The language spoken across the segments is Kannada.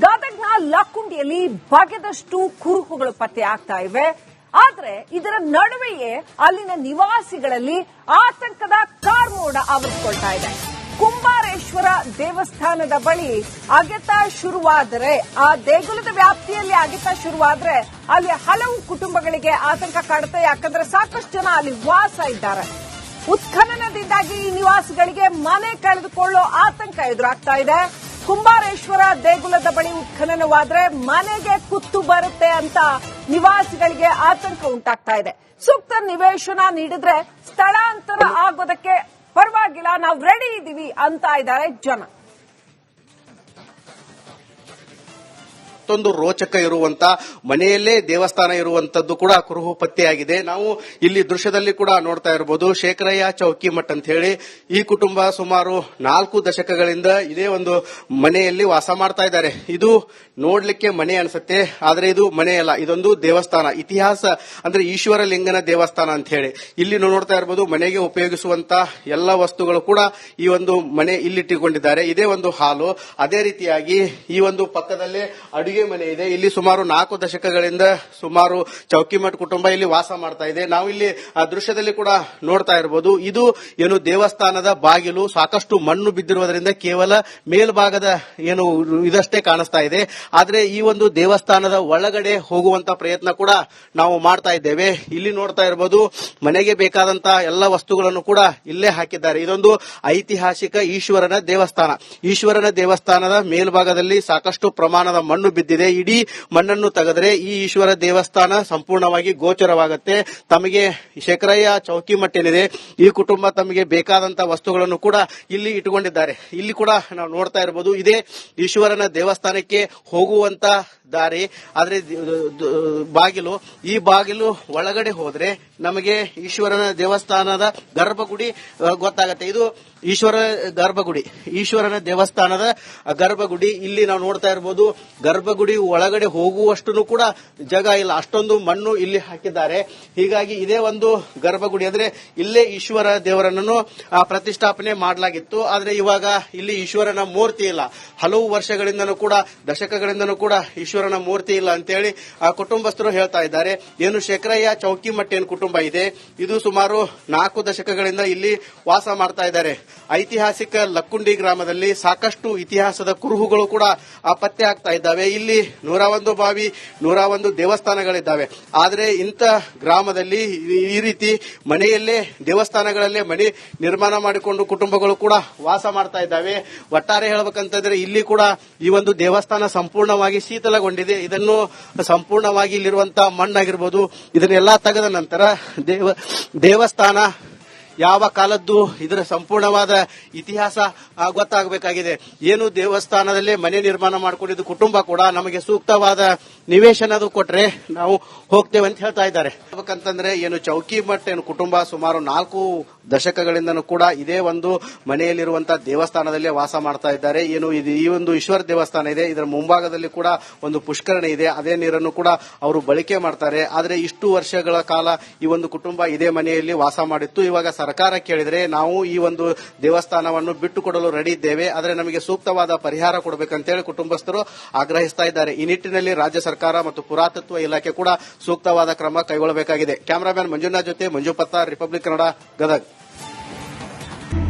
ಗದಗ್ನ ಲಕ್ಕುಂಡಿಯಲ್ಲಿ ಬಗೆದಷ್ಟು ಕುರುಹುಗಳು ಪತ್ತೆ ಆಗ್ತಾ ಇವೆ. ಆದ್ರೆ ಇದರ ನಡುವೆಯೇ ಅಲ್ಲಿನ ನಿವಾಸಿಗಳಲ್ಲಿ ಆತಂಕದ ಕಾರ್ಮೋಡ ಆವರಿಸಿಕೊಳ್ತಾ ಇದೆ. ಕುಂಬಾರೇಶ್ವರ ದೇವಸ್ಥಾನದ ಬಳಿ ಅಗೆತ ಶುರುವಾದರೆ, ಆ ದೇಗುಲದ ವ್ಯಾಪ್ತಿಯಲ್ಲಿ ಅಗೆತ ಶುರುವಾದ್ರೆ ಅಲ್ಲಿ ಹಲವು ಕುಟುಂಬಗಳಿಗೆ ಆತಂಕ ಕಾಡುತ್ತೆ. ಯಾಕಂದ್ರೆ ಸಾಕಷ್ಟು ಜನ ಅಲ್ಲಿ ವಾಸ ಇದ್ದಾರೆ. ಉತ್ಖನನದಿಂದಾಗಿ ಈ ನಿವಾಸಿಗಳಿಗೆ ಮನೆ ಕಳೆದುಕೊಳ್ಳೋ ಆತಂಕ ಎದುರಾಗ್ತಾ ಇದೆ. ಕುಂಬಾರೇಶ್ವರ ದೇಗುಲದ ಬಳಿ ಉತ್ಖನನವಾದ್ರೆ ಮನೆಗೆ ಕುತ್ತು ಬರುತ್ತೆ ಅಂತ ನಿವಾಸಿಗಳಿಗೆ ಆತಂಕ ಉಂಟಾಗ್ತಾ ಇದೆ. ಸೂಕ್ತ ನಿವೇಶನ ನೀಡಿದ್ರೆ ಸ್ಥಳಾಂತರ ಆಗೋದಕ್ಕೆ ಪರವಾಗಿಲ್ಲ, ನಾವು ರೆಡಿ ಇದ್ದೀವಿ ಅಂತ ಇದ್ದಾರೆ ಜನ. ಮತ್ತೊಂದು ರೋಚಕ ಇರುವಂತ ಮನೆಯಲ್ಲೇ ದೇವಸ್ಥಾನ ಇರುವಂತದ್ದು ಕೂಡ ಕುರುಹು ಪತ್ತೆಯಾಗಿದೆ. ನಾವು ಇಲ್ಲಿ ದೃಶ್ಯದಲ್ಲಿ ಕೂಡ ನೋಡ್ತಾ ಇರಬಹುದು. ಶೇಖರಯ್ಯ ಚೌಕಿಮಠ್ ಅಂತ ಹೇಳಿ ಈ ಕುಟುಂಬ ಸುಮಾರು 4 ದಶಕಗಳಿಂದ ಇದೇ ಒಂದು ಮನೆಯಲ್ಲಿ ವಾಸ ಮಾಡ್ತಾ ಇದ್ದಾರೆ. ಇದು ನೋಡ್ಲಿಕ್ಕೆ ಮನೆ ಅನ್ಸುತ್ತೆ, ಆದ್ರೆ ಇದು ಮನೆಯಲ್ಲ, ಇದೊಂದು ದೇವಸ್ಥಾನ. ಇತಿಹಾಸ ಅಂದ್ರೆ ಈಶ್ವರ ಲಿಂಗನ ದೇವಸ್ಥಾನ ಅಂತ ಹೇಳಿ ಇಲ್ಲಿ ನೋಡ್ತಾ ಇರಬಹುದು. ಮನೆಗೆ ಉಪಯೋಗಿಸುವಂತ ಎಲ್ಲ ವಸ್ತುಗಳು ಕೂಡ ಈ ಒಂದು ಮನೆ ಇಲ್ಲಿಟ್ಟುಕೊಂಡಿದ್ದಾರೆ. ಇದೇ ಒಂದು ಹಾಲು. ಅದೇ ರೀತಿಯಾಗಿ ಈ ಒಂದು ಪಕ್ಕದಲ್ಲೇ ಅಡುಗೆ ಮನೆ ಇದೆ. ಇಲ್ಲಿ ಸುಮಾರು 4 ದಶಕಗಳಿಂದ ಸುಮಾರು ಚೌಕಿಮಠ್ ಕುಟುಂಬ ಇಲ್ಲಿ ವಾಸ ಮಾಡ್ತಾ ಇದೆ. ನಾವು ಇಲ್ಲಿ ಆ ದೃಶ್ಯದಲ್ಲಿ ಕೂಡ ನೋಡ್ತಾ ಇರಬಹುದು. ಇದು ಏನು ದೇವಸ್ಥಾನದ ಬಾಗಿಲು ಸಾಕಷ್ಟು ಮಣ್ಣು ಬಿದ್ದಿರುವುದರಿಂದ ಕೇವಲ ಮೇಲ್ಭಾಗದ ಏನು ಇದಷ್ಟೇ ಕಾಣಿಸ್ತಾ ಇದೆ. ಆದ್ರೆ ಈ ಒಂದು ದೇವಸ್ಥಾನದ ಒಳಗಡೆ ಹೋಗುವಂತ ಪ್ರಯತ್ನ ಕೂಡ ನಾವು ಮಾಡ್ತಾ ಇದ್ದೇವೆ. ಇಲ್ಲಿ ನೋಡ್ತಾ ಇರಬಹುದು, ಮನೆಗೆ ಬೇಕಾದಂತ ಎಲ್ಲ ವಸ್ತುಗಳನ್ನು ಕೂಡ ಇಲ್ಲೇ ಹಾಕಿದ್ದಾರೆ. ಇದೊಂದು ಐತಿಹಾಸಿಕ ಈಶ್ವರನ ದೇವಸ್ಥಾನ. ಈಶ್ವರನ ದೇವಸ್ಥಾನದ ಮೇಲ್ಭಾಗದಲ್ಲಿ ಸಾಕಷ್ಟು ಪ್ರಮಾಣದ ಮಣ್ಣು ಬಿದ್ದಿದೆ. ಇಡೀ ಮಣ್ಣನ್ನು ತೆಗೆದರೆ ಈ ಈಶ್ವರ ದೇವಸ್ಥಾನ ಸಂಪೂರ್ಣವಾಗಿ ಗೋಚರವಾಗುತ್ತೆ. ತಮಗೆ ಶೇಖರಯ್ಯ ಚೌಕಿಮಠ್ ಏನಿದೆ, ಈ ಕುಟುಂಬ ತಮಗೆ ಬೇಕಾದಂತ ವಸ್ತುಗಳನ್ನು ಕೂಡ ಇಲ್ಲಿ ಇಟ್ಟುಕೊಂಡಿದ್ದಾರೆ. ಇಲ್ಲಿ ಕೂಡ ನಾವು ನೋಡ್ತಾ ಇರಬಹುದು, ಇದೇ ಈಶ್ವರನ ದೇವಸ್ಥಾನಕ್ಕೆ ಹೋಗುವಂತ ದಾರಿ. ಆದ್ರೆ ಬಾಗಿಲು, ಈ ಬಾಗಿಲು ಒಳಗಡೆ ಹೋದ್ರೆ ನಮಗೆ ಈಶ್ವರನ ದೇವಸ್ಥಾನದ ಗರ್ಭಗುಡಿ ಗೊತ್ತಾಗತ್ತೆ. ಇದು ಈಶ್ವರ ಗರ್ಭಗುಡಿ, ಈಶ್ವರನ ದೇವಸ್ಥಾನದ ಗರ್ಭಗುಡಿ. ಇಲ್ಲಿ ನಾವು ನೋಡ್ತಾ ಇರಬಹುದು, ಗರ್ಭಗುಡಿ ಒಳಗಡೆ ಹೋಗುವಷ್ಟು ಕೂಡ ಜಾಗ ಇಲ್ಲ, ಅಷ್ಟೊಂದು ಮಣ್ಣು ಇಲ್ಲಿ ಹಾಕಿದ್ದಾರೆ. ಹೀಗಾಗಿ ಇದೇ ಒಂದು ಗರ್ಭಗುಡಿ. ಅಂದ್ರೆ ಇಲ್ಲೇ ಈಶ್ವರ ದೇವರನ್ನು ಪ್ರತಿಷ್ಠಾಪನೆ ಮಾಡಲಾಗಿತ್ತು. ಆದ್ರೆ ಇವಾಗ ಇಲ್ಲಿ ಈಶ್ವರನ ಮೂರ್ತಿ ಇಲ್ಲ. ಹಲವು ವರ್ಷಗಳಿಂದನೂ ಕೂಡ, ದಶಕಗಳಿಂದನೂ ಕೂಡ ಈಶ್ವರನ ಮೂರ್ತಿ ಇಲ್ಲ ಅಂತೇಳಿ ಆ ಕುಟುಂಬಸ್ಥರು ಹೇಳ್ತಾ ಇದ್ದಾರೆ. ಏನು ಶೇಖರಯ್ಯ ಚೌಕಿಮಠ್ ಏನು ಕುಟುಂಬ ಇದೆ, ಇದು ಸುಮಾರು 4 ದಶಕಗಳಿಂದ ಇಲ್ಲಿ ವಾಸ ಮಾಡ್ತಾ ಇದ್ದಾರೆ. ಐತಿಹಾಸಿಕ ಲಕ್ಕುಂಡಿ ಗ್ರಾಮದಲ್ಲಿ ಸಾಕಷ್ಟು ಇತಿಹಾಸದ ಕುರುಹುಗಳು ಕೂಡ ಪತ್ತೆ ಆಗ್ತಾ ಇದ್ದಾವೆ. ಇಲ್ಲಿ 101 ಬಾವಿ, 101 ದೇವಸ್ಥಾನಗಳಿದ್ದಾವೆ. ಆದ್ರೆ ಇಂಥ ಗ್ರಾಮದಲ್ಲಿ ಈ ರೀತಿ ಮನೆಯಲ್ಲೇ ದೇವಸ್ಥಾನಗಳಲ್ಲೇ ಮನೆ ನಿರ್ಮಾಣ ಮಾಡಿಕೊಂಡು ಕುಟುಂಬಗಳು ಕೂಡ ವಾಸ ಮಾಡ್ತಾ ಇದ್ದಾವೆ. ಒಟ್ಟಾರೆ ಹೇಳಬೇಕಂತಂದ್ರೆ ಇಲ್ಲಿ ಕೂಡ ಈ ಒಂದು ದೇವಸ್ಥಾನ ಸಂಪೂರ್ಣವಾಗಿ ಶೀತಲಗೊಂಡಿದೆ. ಇದನ್ನು ಸಂಪೂರ್ಣವಾಗಿ ಇಲ್ಲಿರುವಂತಹ ಮಣ್ಣಾಗಿರ್ಬೋದು, ಇದನ್ನೆಲ್ಲಾ ತೆಗೆದ ನಂತರ ದೇವಸ್ಥಾನ ಯಾವ ಕಾಲದ್ದು, ಇದರ ಸಂಪೂರ್ಣವಾದ ಇತಿಹಾಸ ಗೊತ್ತಾಗಬೇಕಾಗಿದೆ. ಏನು ದೇವಸ್ಥಾನದಲ್ಲೇ ಮನೆ ನಿರ್ಮಾಣ ಮಾಡಿಕೊಂಡಿದ್ದು ಕುಟುಂಬ ಕೂಡ ನಮಗೆ ಸೂಕ್ತವಾದ ನಿವೇಶನ ಕೊಟ್ರೆ ನಾವು ಹೋಗ್ತೇವೆ ಅಂತ ಹೇಳ್ತಾ ಇದ್ದಾರೆ. ಯಾಕಂತಂದ್ರೆ ಏನು ಚೌಕಿಮಠ್ ಏನು ಕುಟುಂಬ ಸುಮಾರು 4 ದಶಕಗಳಿಂದನೂ ಕೂಡ ಇದೇ ಒಂದು ಮನೆಯಲ್ಲಿರುವಂತಹ ದೇವಸ್ಥಾನದಲ್ಲೇ ವಾಸ ಮಾಡ್ತಾ ಇದ್ದಾರೆ. ಏನು ಇದು ಈ ಒಂದು ಈಶ್ವರ ದೇವಸ್ಥಾನ ಇದೆ, ಇದರ ಮುಂಭಾಗದಲ್ಲಿ ಕೂಡ ಒಂದು ಪುಷ್ಕರಣಿ ಇದೆ. ಅದೇ ನೀರನ್ನು ಕೂಡ ಅವರು ಬಳಕೆ ಮಾಡ್ತಾರೆ. ಆದ್ರೆ ಇಷ್ಟು ವರ್ಷಗಳ ಕಾಲ ಈ ಒಂದು ಕುಟುಂಬ ಇದೇ ಮನೆಯಲ್ಲಿ ವಾಸ ಮಾಡಿತ್ತು. ಇವಾಗ ಸರ್ಕಾರ ಕೇಳಿದ್ರೆ ನಾವು ಈ ಒಂದು ದೇವಸ್ಥಾನವನ್ನು ಬಿಟ್ಟುಕೊಡಲು ರೆಡಿ ಇದ್ದೇವೆ, ಆದರೆ ನಮಗೆ ಸೂಕ್ತವಾದ ಪರಿಹಾರ ಕೊಡಬೇಕಂತೇಳಿ ಕುಟುಂಬಸ್ಥರು ಆಗ್ರಹಿಸ್ತಾ ಇದ್ದಾರೆ. ಈ ನಿಟ್ಟಿನಲ್ಲಿ ರಾಜ್ಯ ಸರ್ಕಾರ ಮತ್ತು ಪುರಾತತ್ವ ಇಲಾಖೆ ಕೂಡ ಸೂಕ್ತವಾದ ಕ್ರಮ ಕೈಗೊಳ್ಳಬೇಕಾಗಿದೆ. ಕ್ಯಾಮರಾಮನ್ ಮಂಜುನಾಥ್ ಜೊತೆ ಮಂಜು ಪತ್ತಾರ್, ರಿಪಬ್ಲಿಕ್ ಕನ್ನಡ, ಗದಗ್.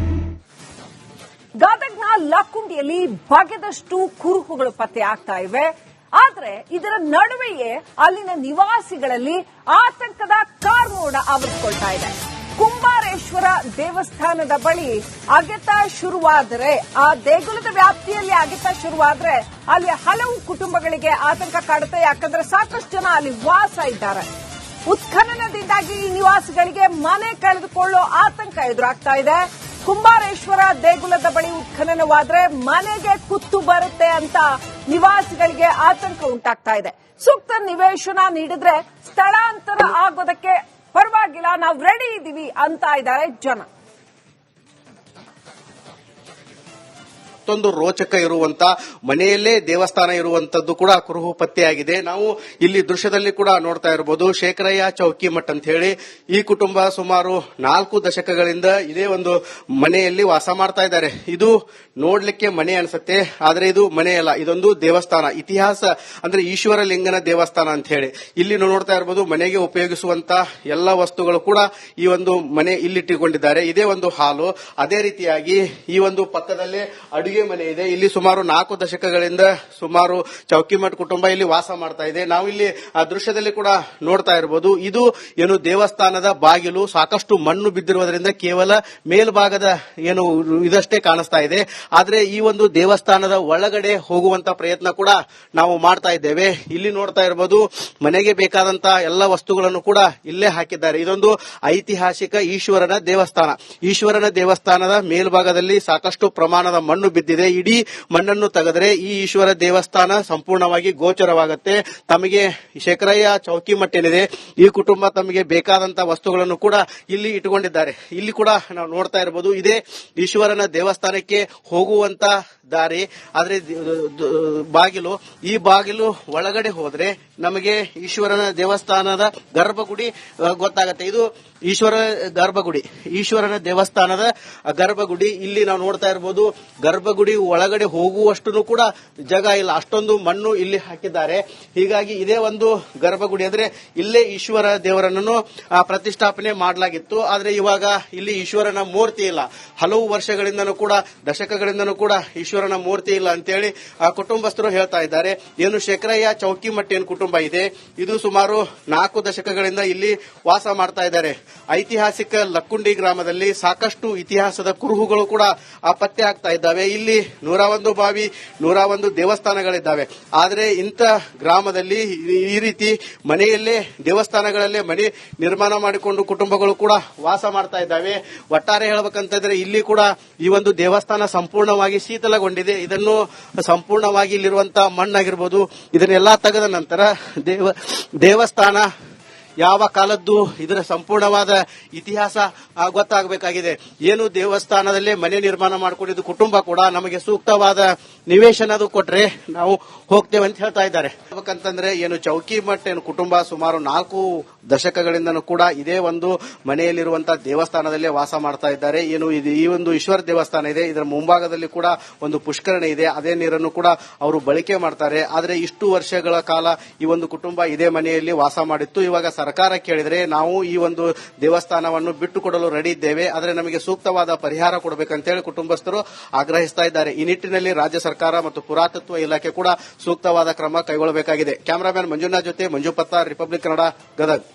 ಗದಗ್ನ ಲಕ್ಕುಂಡಿಯಲ್ಲಿ ಬಗೆದಷ್ಟು ಕುರುಹುಗಳು ಪತ್ತೆ ಆಗ್ತಾ ಇವೆ. ಆದ್ರೆ ಇದರ ನಡುವೆಯೇ ಅಲ್ಲಿನ ನಿವಾಸಿಗಳಲ್ಲಿ ಆತಂಕದ ಕಾರ್ಮೋಡ ಆವರಿಸಿಕೊಳ್ತಾ ಇದೆ. ಕುಂಬಾರೇಶ್ವರ ದೇವಸ್ಥಾನದ ಬಳಿ ಅಗೆತ ಶುರುವಾದರೆ, ಆ ದೇಗುಲದ ವ್ಯಾಪ್ತಿಯಲ್ಲಿ ಅಗೆತ ಶುರುವಾದ್ರೆ ಅಲ್ಲಿ ಹಲವು ಕುಟುಂಬಗಳಿಗೆ ಆತಂಕ ಕಾಡುತ್ತೆ. ಯಾಕಂದ್ರೆ ಸಾಕಷ್ಟು ಜನ ಅಲ್ಲಿ ವಾಸ ಇದ್ದಾರೆ. ಉತ್ಖನನದಿಂದಾಗಿ ಈ ನಿವಾಸಿಗಳಿಗೆ ಮನೆ ಕಳೆದುಕೊಳ್ಳೋ ಆತಂಕ ಎದುರಾಗ್ತಾ ಇದೆ. ಕುಂಬಾರೇಶ್ವರ ದೇಗುಲದ ಬಳಿ ಉತ್ಖನನವಾದ್ರೆ ಮನೆಗೆ ಕುತ್ತು ಬರುತ್ತೆ ಅಂತ ನಿವಾಸಿಗಳಿಗೆ ಆತಂಕ ಉಂಟಾಗ್ತಾ ಇದೆ. ಸೂಕ್ತ ನಿವೇಶನ ನೀಡಿದ್ರೆ ಸ್ಥಳಾಂತರ ಆಗೋದಕ್ಕೆ ಪರವಾಗಿಲ್ಲ, ನಾವು ರೆಡಿ ಇದ್ದೀವಿ ಅಂತ ಇದ್ದಾರೆ ಜನ. ಮತ್ತೊಂದು ರೋಚಕ ಇರುವಂತ ಮನೆಯಲ್ಲೇ ದೇವಸ್ಥಾನ ಇರುವಂತದ್ದು ಕೂಡ ಕುರುಹು ಪತ್ತೆಯಾಗಿದೆ. ನಾವು ಇಲ್ಲಿ ದೃಶ್ಯದಲ್ಲಿ ಕೂಡ ನೋಡ್ತಾ ಇರಬಹುದು. ಶೇಖರಯ್ಯ ಚೌಕಿಮಠ್ ಅಂತ ಹೇಳಿ ಈ ಕುಟುಂಬ ಸುಮಾರು 4 ದಶಕಗಳಿಂದ ಇದೇ ಒಂದು ಮನೆಯಲ್ಲಿ ವಾಸ ಮಾಡ್ತಾ ಇದ್ದಾರೆ. ಇದು ನೋಡ್ಲಿಕ್ಕೆ ಮನೆ ಅನ್ಸುತ್ತೆ, ಆದ್ರೆ ಇದು ಮನೆ ಅಲ್ಲ, ಇದೊಂದು ದೇವಸ್ಥಾನ. ಇತಿಹಾಸ ಅಂದ್ರೆ ಈಶ್ವರ ಲಿಂಗನ ದೇವಸ್ಥಾನ ಅಂತ ಹೇಳಿ ಇಲ್ಲಿ ನೋಡ್ತಾ ಇರಬಹುದು. ಮನೆಗೆ ಉಪಯೋಗಿಸುವಂತ ಎಲ್ಲ ವಸ್ತುಗಳು ಕೂಡ ಈ ಒಂದು ಮನೆ ಇಲ್ಲಿಟ್ಟುಕೊಂಡಿದ್ದಾರೆ. ಇದೇ ಒಂದು ಹಾಲು. ಅದೇ ರೀತಿಯಾಗಿ ಈ ಒಂದು ಪಕ್ಕದಲ್ಲೇ ಅಡುಗೆ ಮನೆ ಇದೆ. ಇಲ್ಲಿ ಸುಮಾರು 4 ದಶಕಗಳಿಂದ ಸುಮಾರು ಚೌಕಿಮಠ್ ಕುಟುಂಬ ಇಲ್ಲಿ ವಾಸ ಮಾಡ್ತಾ ಇದೆ. ನಾವು ಇಲ್ಲಿ ಆ ದೃಶ್ಯದಲ್ಲಿ ಕೂಡ ನೋಡ್ತಾ ಇರಬಹುದು. ಇದು ಏನು ದೇವಸ್ಥಾನದ ಬಾಗಿಲು ಸಾಕಷ್ಟು ಮಣ್ಣು ಬಿದ್ದಿರುವುದರಿಂದ ಕೇವಲ ಮೇಲ್ಭಾಗದ ಏನು ಇದಷ್ಟೇ ಕಾಣಿಸ್ತಾ ಇದೆ. ಆದ್ರೆ ಈ ಒಂದು ದೇವಸ್ಥಾನದ ಒಳಗಡೆ ಹೋಗುವಂತ ಪ್ರಯತ್ನ ಕೂಡ ನಾವು ಮಾಡ್ತಾ ಇದ್ದೇವೆ. ಇಲ್ಲಿ ನೋಡ್ತಾ ಇರಬಹುದು ಮನೆಗೆ ಬೇಕಾದಂತ ಎಲ್ಲ ವಸ್ತುಗಳನ್ನು ಕೂಡ ಇಲ್ಲೇ ಹಾಕಿದ್ದಾರೆ. ಇದೊಂದು ಐತಿಹಾಸಿಕ ಈಶ್ವರನ ದೇವಸ್ಥಾನ. ಈಶ್ವರನ ದೇವಸ್ಥಾನದ ಮೇಲ್ಭಾಗದಲ್ಲಿ ಸಾಕಷ್ಟು ಪ್ರಮಾಣದ ಮಣ್ಣು ಬಿದ್ದಿದೆ. ಇಡೀ ಮಣ್ಣನ್ನು ತೆಗೆದರೆ ಈ ಈಶ್ವರ ದೇವಸ್ಥಾನ ಸಂಪೂರ್ಣವಾಗಿ ಗೋಚರವಾಗುತ್ತೆ. ತಮಗೆ ಶೇಖರಯ್ಯ ಚೌಕಿಮಠ್ ಏನಿದೆ ಈ ಕುಟುಂಬ ತಮಗೆ ಬೇಕಾದಂತ ವಸ್ತುಗಳನ್ನು ಕೂಡ ಇಲ್ಲಿ ಇಟ್ಟುಕೊಂಡಿದ್ದಾರೆ. ಇಲ್ಲಿ ಕೂಡ ನಾವು ನೋಡ್ತಾ ಇರಬಹುದು ಇದೇ ಈಶ್ವರನ ದೇವಸ್ಥಾನಕ್ಕೆ ಹೋಗುವಂತ ದಾರಿ. ಆದ್ರೆ ಬಾಗಿಲು, ಈ ಬಾಗಿಲು ಒಳಗಡೆ ಹೋದ್ರೆ ನಮಗೆ ಈಶ್ವರನ ದೇವಸ್ಥಾನದ ಗರ್ಭಗುಡಿ ಗೊತ್ತಾಗತ್ತೆ. ಇದು ಈಶ್ವರ ಗರ್ಭಗುಡಿ, ಈಶ್ವರನ ದೇವಸ್ಥಾನದ ಗರ್ಭಗುಡಿ. ಇಲ್ಲಿ ನಾವು ನೋಡ್ತಾ ಇರಬಹುದು ಗರ್ಭಗುಡಿ ಒಳಗಡೆ ಹೋಗುವಷ್ಟು ಕೂಡ ಜಾಗ ಇಲ್ಲ, ಅಷ್ಟೊಂದು ಮಣ್ಣು ಇಲ್ಲಿ ಹಾಕಿದ್ದಾರೆ. ಹೀಗಾಗಿ ಇದೇ ಒಂದು ಗರ್ಭಗುಡಿ. ಅಂದ್ರೆ ಇಲ್ಲೇ ಈಶ್ವರ ದೇವರನ್ನು ಪ್ರತಿಷ್ಠಾಪನೆ ಮಾಡಲಾಗಿತ್ತು. ಆದ್ರೆ ಇವಾಗ ಇಲ್ಲಿ ಈಶ್ವರನ ಮೂರ್ತಿ ಇಲ್ಲ. ಹಲವು ವರ್ಷಗಳಿಂದನೂ ಕೂಡ ದಶಕಗಳಿಂದನೂ ಕೂಡ ಈಶ್ವರನ ಮೂರ್ತಿ ಇಲ್ಲ ಅಂತೇಳಿ ಕುಟುಂಬಸ್ಥರು ಹೇಳ್ತಾ ಇದ್ದಾರೆ. ಏನು ಶೇಖರಯ್ಯ ಚೌಕಿಮಠ್ ಏನು ಕುಟುಂಬ ಇದೆ ಇದು ಸುಮಾರು 4 ದಶಕಗಳಿಂದ ಇಲ್ಲಿ ವಾಸ ಮಾಡ್ತಾ ಇದ್ದಾರೆ. ಐತಿಹಾಸಿಕ ಲಕ್ಕುಂಡಿ ಗ್ರಾಮದಲ್ಲಿ ಸಾಕಷ್ಟು ಇತಿಹಾಸದ ಕುರುಹುಗಳು ಕೂಡ ಪತ್ತೆ ಆಗ್ತಾ ಇದ್ದಾವೆ. ಇಲ್ಲಿ 101 ಬಾವಿ, 101 ದೇವಸ್ಥಾನಗಳಿದ್ದಾವೆ. ಆದ್ರೆ ಇಂಥ ಗ್ರಾಮದಲ್ಲಿ ಈ ರೀತಿ ಮನೆಯಲ್ಲೇ ದೇವಸ್ಥಾನಗಳಲ್ಲೇ ಮನೆ ನಿರ್ಮಾಣ ಮಾಡಿಕೊಂಡು ಕುಟುಂಬಗಳು ಕೂಡ ವಾಸ ಮಾಡ್ತಾ ಇದ್ದಾವೆ. ಒಟ್ಟಾರೆ ಹೇಳಬೇಕಂತಂದ್ರೆ ಇಲ್ಲಿ ಕೂಡ ಈ ಒಂದು ದೇವಸ್ಥಾನ ಸಂಪೂರ್ಣವಾಗಿ ಶೀತಲಗೊಂಡಿದೆ. ಇದನ್ನು ಸಂಪೂರ್ಣವಾಗಿ ಇಲ್ಲಿರುವಂತಹ ಮಣ್ಣಾಗಿರ್ಬೋದು ಇದನ್ನೆಲ್ಲಾ ತೆಗೆದ ನಂತರ ದೇವಸ್ಥಾನ ಯಾವ ಕಾಲದ್ದು ಇದರ ಸಂಪೂರ್ಣವಾದ ಇತಿಹಾಸ ಗೊತ್ತಾಗಬೇಕಾಗಿದೆ. ಏನು ದೇವಸ್ಥಾನದಲ್ಲೇ ಮನೆ ನಿರ್ಮಾಣ ಮಾಡಿಕೊಂಡಿದ್ದು ಕುಟುಂಬ ಕೂಡ ನಮಗೆ ಸೂಕ್ತವಾದ ನಿವೇಶನ ಅದು ಕೊಟ್ರೆ ನಾವು ಹೋಗ್ತೇವೆ ಅಂತ ಹೇಳ್ತಾ ಇದ್ದಾರೆ. ಯಾಕಂತಂದ್ರೆ ಏನು ಚೌಕಿಮಠ್ ಏನು ಕುಟುಂಬ ಸುಮಾರು 4 ದಶಕಗಳಿಂದನೂ ಕೂಡ ಇದೇ ಒಂದು ಮನೆಯಲ್ಲಿರುವಂತಹ ದೇವಸ್ಥಾನದಲ್ಲೇ ವಾಸ ಮಾಡ್ತಾ ಇದ್ದಾರೆ. ಏನು ಈ ಒಂದು ಈಶ್ವರ ದೇವಸ್ಥಾನ ಇದೆ, ಇದರ ಮುಂಭಾಗದಲ್ಲಿ ಕೂಡ ಒಂದು ಪುಷ್ಕರಣಿ ಇದೆ. ಅದೇ ನೀರನ್ನು ಕೂಡ ಅವರು ಬಳಕೆ ಮಾಡ್ತಾರೆ. ಆದ್ರೆ ಇಷ್ಟು ವರ್ಷಗಳ ಕಾಲ ಈ ಒಂದು ಕುಟುಂಬ ಇದೇ ಮನೆಯಲ್ಲಿ ವಾಸ ಮಾಡಿತ್ತು. ಇವಾಗ ಸರ್ಕಾರ ಕೇಳಿದ್ರೆ ನಾವು ಈ ಒಂದು ದೇವಸ್ಥಾನವನ್ನು ಬಿಟ್ಟುಕೊಡಲು ರೆಡಿ ಇದ್ದೇವೆ, ಆದರೆ ನಮಗೆ ಸೂಕ್ತವಾದ ಪರಿಹಾರ ಕೊಡಬೇಕಂತೇಳಿ ಕುಟುಂಬಸ್ಥರು ಆಗ್ರಹಿಸ್ತಾ ಇದ್ದಾರೆ. ಈ ನಿಟ್ಟಿನಲ್ಲಿ ರಾಜ್ಯ ಸರ್ಕಾರ ಮತ್ತು ಪುರಾತತ್ವ ಇಲಾಖೆ ಕೂಡ ಸೂಕ್ತವಾದ ಕ್ರಮ ಕೈಗೊಳ್ಳಬೇಕಾಗಿದೆ. ಕ್ಯಾಮರಾಮನ್ ಮಂಜುನಾಥ್ ಜೊತೆ ಮಂಜು ಪತ್ತಾರ್, ರಿಪಬ್ಲಿಕ್ ಕನ್ನಡ, ಗದಗ್.